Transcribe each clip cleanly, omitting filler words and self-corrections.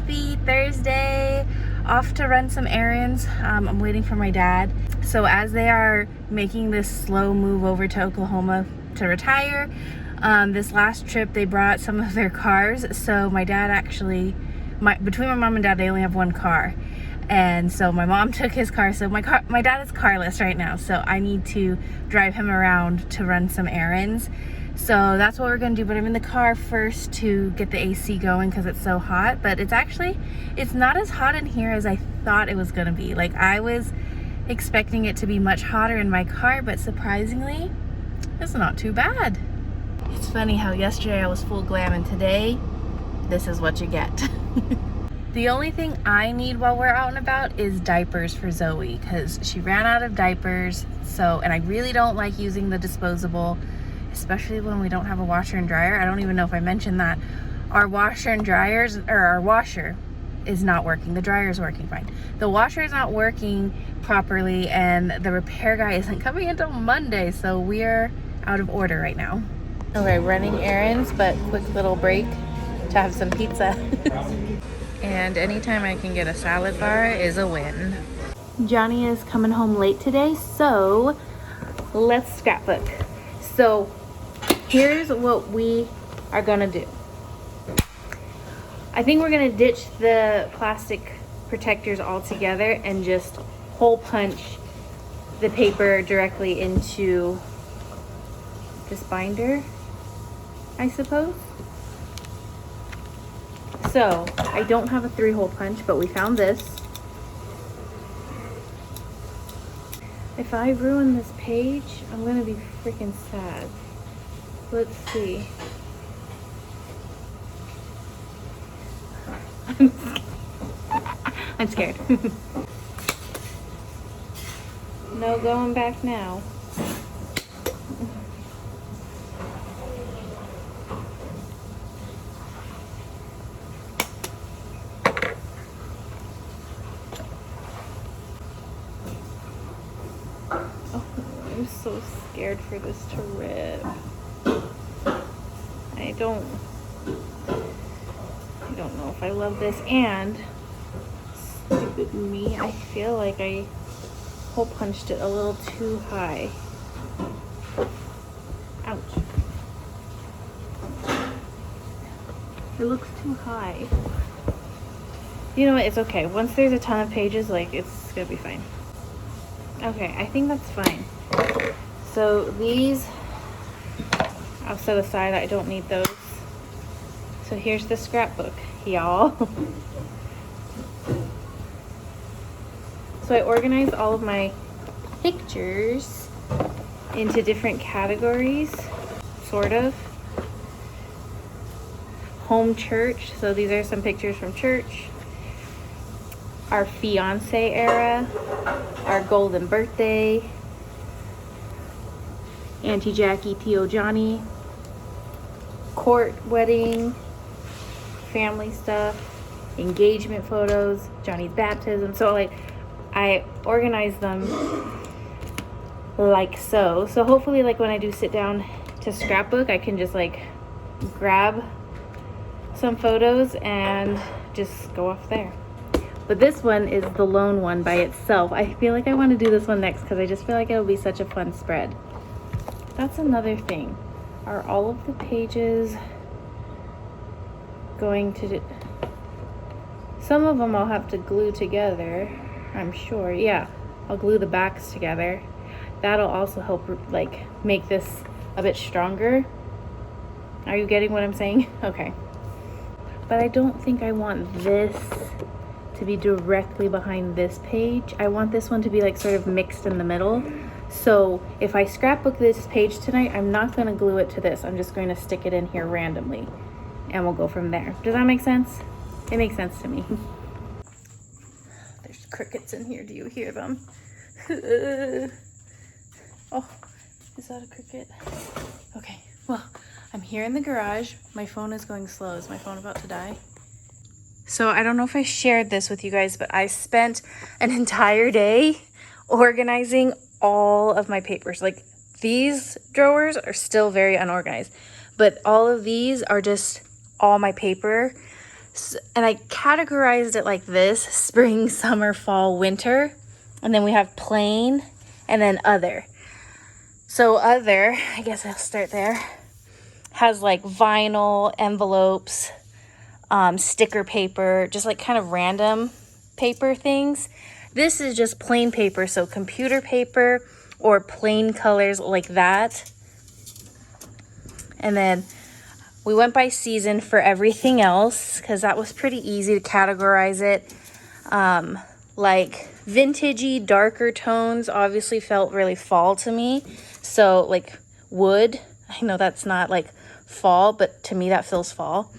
Happy Thursday. Off to run some errands. I'm waiting for my dad. So as they are making this slow move over to Oklahoma to retire, this last trip they brought some of their cars. So my dad actually, between my mom and dad, they only have one car. And so my mom took his car. So my dad is carless right now. So I need to drive him around to run some errands. So that's what we're gonna do, but I'm in the car first to get the AC going because it's so hot. But it's not as hot in here as I thought it was gonna be. Like, I was expecting it to be much hotter in my car, but surprisingly, it's not too bad. It's funny how yesterday I was full glam and today, this is what you get. The only thing I need while we're out and about is diapers for Zoe because she ran out of diapers. So, and I really don't like using the disposable, especially when we don't have a washer and dryer. I don't even know if I mentioned that. Our washer and dryers, or our washer is not working. The dryer is working fine. The washer is not working properly and the repair guy isn't coming until Monday. So we're out of order right now. Okay, running errands, but quick little break to have some pizza. And anytime I can get a salad bar is a win. Johnny is coming home late today, so let's scrapbook. So here's what we are gonna do. I think we're gonna ditch the plastic protectors altogether and just hole punch the paper directly into this binder, I suppose. So I don't have a 3-hole punch, but we found this. If I ruin this page, I'm gonna be freaking sad. Let's see. I'm scared. No going back now. I'm so scared for this to rip. I don't know if I love this, and stupid me, I feel like I hole punched it a little too high. Ouch. It looks too high. You know what, it's okay. Once there's a ton of pages, like, it's gonna be fine. Okay, I think that's fine. So these I'll set aside. I don't need those. So here's the scrapbook, y'all. So I organized all of my pictures into different categories, sort of. Home church, so these are some pictures from church. Our fiance era, our golden birthday, Auntie Jackie, Tio Johnny, court wedding, family stuff, engagement photos, Johnny's baptism. So like I organize them like so. So hopefully like when I do sit down to scrapbook, I can just like grab some photos and just go off there. But this one is the lone one by itself. I feel like I want to do this one next because I just feel like it'll be such a fun spread. That's another thing. Are all of the pages going to... Some of them I'll have to glue together, I'm sure. Yeah, I'll glue the backs together. That'll also help like make this a bit stronger. Are you getting what I'm saying? Okay. But I don't think I want this to be directly behind this page. I want this one to be like sort of mixed in the middle. So if I scrapbook this page tonight, I'm not going to glue it to this. I'm just going to stick it in here randomly and we'll go from there. Does that make sense? It makes sense to me. There's crickets in here. Do you hear them? Oh, is that a cricket? Okay, well, I'm here in the garage. My phone is going slow. Is my phone about to die? So I don't know if I shared this with you guys, but I spent an entire day organizing all of my papers. Like, these drawers are still very unorganized, but all of these are just all my paper. And I categorized it like this: spring, summer, fall, winter. And then we have plain and then other. So other, I guess I'll start there, has like vinyl, envelopes, sticker paper, just like kind of random paper things. This is just plain paper, so computer paper or plain colors like that. And then we went by season for everything else because that was pretty easy to categorize it. Like vintagey, darker tones obviously felt really fall to me. So like wood, I know that's not like fall, but to me that feels fall.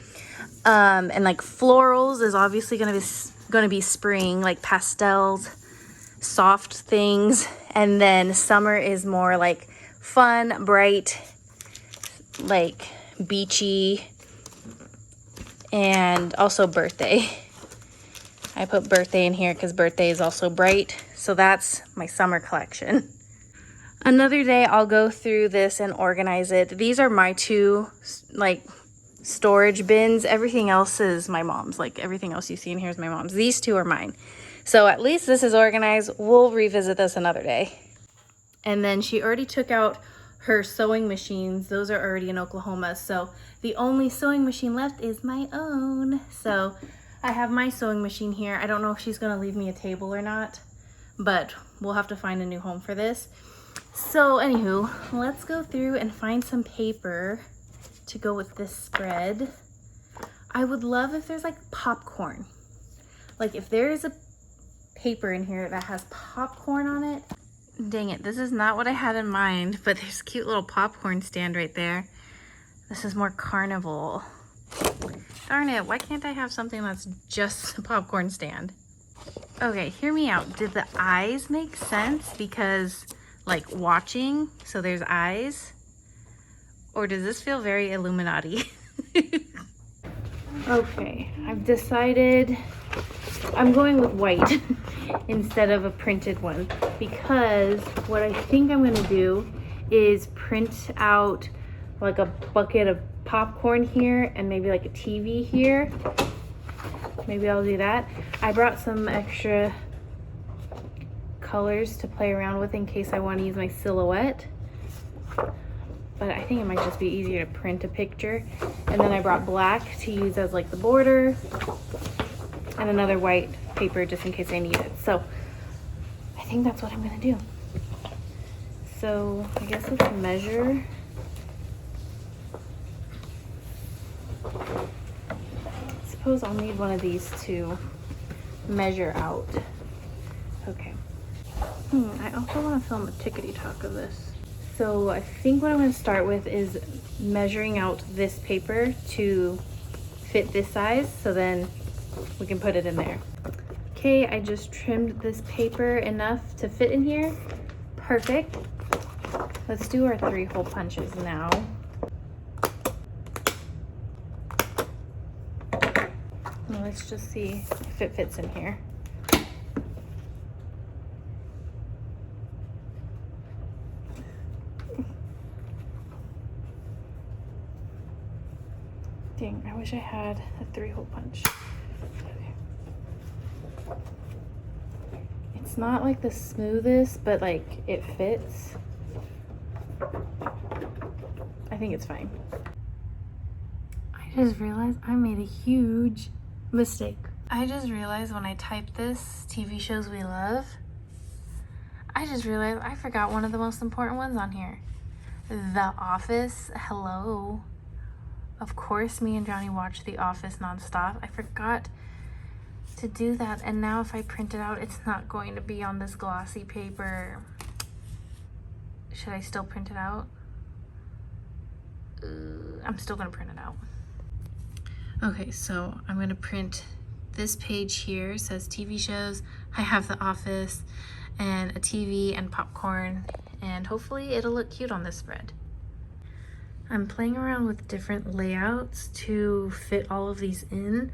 And like florals is obviously going to be spring, like pastels, soft things. And then summer is more like fun, bright, like beachy, and also birthday. I put birthday in here because birthday is also bright. So that's my summer collection. Another day I'll go through this and organize it. These are my two like storage bins. Everything else is my mom's. Like everything else you see in here is my mom's. These two are mine. So at least this is organized. We'll revisit this another day. And then she already took out her sewing machines. Those are already in Oklahoma. So the only sewing machine left is my own. So I have my sewing machine here. I don't know if she's gonna leave me a table or not, but we'll have to find a new home for this. So anywho, let's go through and find some paper to go with this spread. I would love if there's like popcorn. Like if there is a paper in here that has popcorn on it. Dang it, this is not what I had in mind, but there's a cute little popcorn stand right there. This is more carnival. Darn it, why can't I have something that's just a popcorn stand? Okay, hear me out. Did the eyes make sense? Because like watching, so there's eyes? Or does this feel very Illuminati? Okay, I've decided I'm going with white instead of a printed one, because what I think I'm gonna do is print out like a bucket of popcorn here and maybe like a TV here. Maybe I'll do that. I brought some extra colors to play around with in case I want to use my silhouette. But I think it might just be easier to print a picture. And then I brought black to use as like the border, and another white paper just in case I need it. So I think that's what I'm gonna do. So I guess let's measure. Suppose I'll need one of these to measure out. Okay. I also want to film a tickety-talk of this. So I think what I'm going to start with is measuring out this paper to fit this size, so then we can put it in there. Okay, I just trimmed this paper enough to fit in here. Perfect. Let's do our 3-hole punches now. Well, let's just see if it fits in here. Dang, I wish I had a 3-hole punch. Okay. It's not like the smoothest, but like it fits. I think it's fine. I just realized I made a huge mistake. I just realized when I typed this, TV shows we love, I just realized I forgot one of the most important ones on here. The Office. Hello. Of course, me and Johnny watch The Office nonstop. I forgot to do that, and now if I print it out, it's not going to be on this glossy paper. Should I still print it out? I'm still gonna print it out. Okay, so I'm gonna print this page here. It says TV shows. I have The Office and a TV and popcorn, and hopefully it'll look cute on this spread. I'm playing around with different layouts to fit all of these in,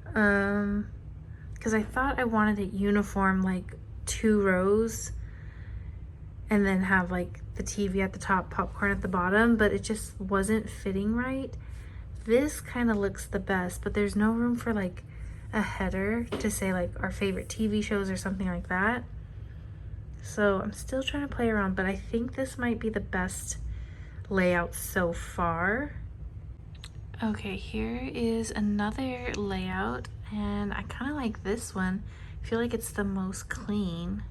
because I thought I wanted it uniform, like 2 rows, and then have like the TV at the top, popcorn at the bottom, but it just wasn't fitting right. this kind of looks the best, but there's no room for like a header to say like our favorite TV shows or something like that. So I'm still trying to play around, but I think this might be the best layout so far. Okay, here is another layout, and I kind of like this one. I feel like it's the most clean.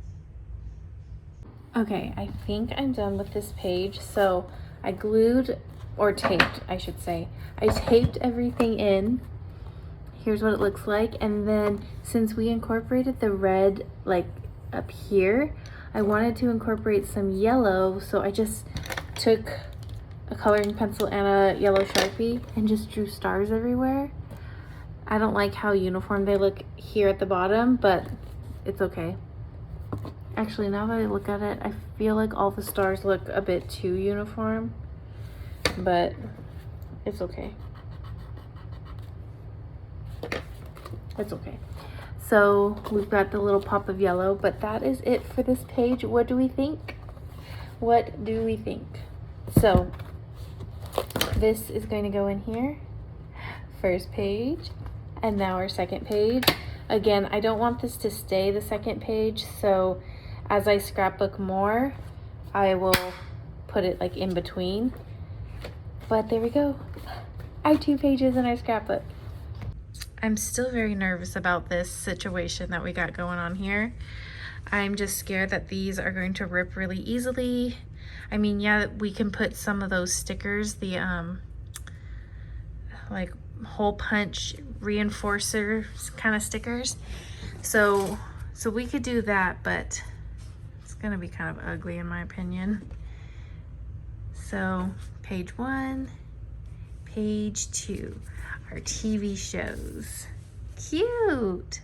Okay, I think I'm done with this page. So I glued, or taped, I should say. I taped everything in. Here's what it looks like. And then since we incorporated the red like up here, I wanted to incorporate some yellow. So I just took a coloring pencil and a yellow Sharpie and just drew stars everywhere. I don't like how uniform they look here at the bottom, but it's okay. Actually, now that I look at it, I feel like all the stars look a bit too uniform, but it's okay. It's okay. So we've got the little pop of yellow, but that is it for this page. What do we think? What do we think? So this is going to go in here, first page, and now our second page. Again, I don't want this to stay the second page, so as I scrapbook more, I will put it like in between. But there we go. Our 2 pages in our scrapbook. I'm still very nervous about this situation that we got going on here. I'm just scared that these are going to rip really easily. I mean, yeah, we can put some of those stickers, the like hole punch reinforcer kind of stickers. So we could do that, but it's gonna be kind of ugly in my opinion. So page 1, page 2, our TV shows. Cute.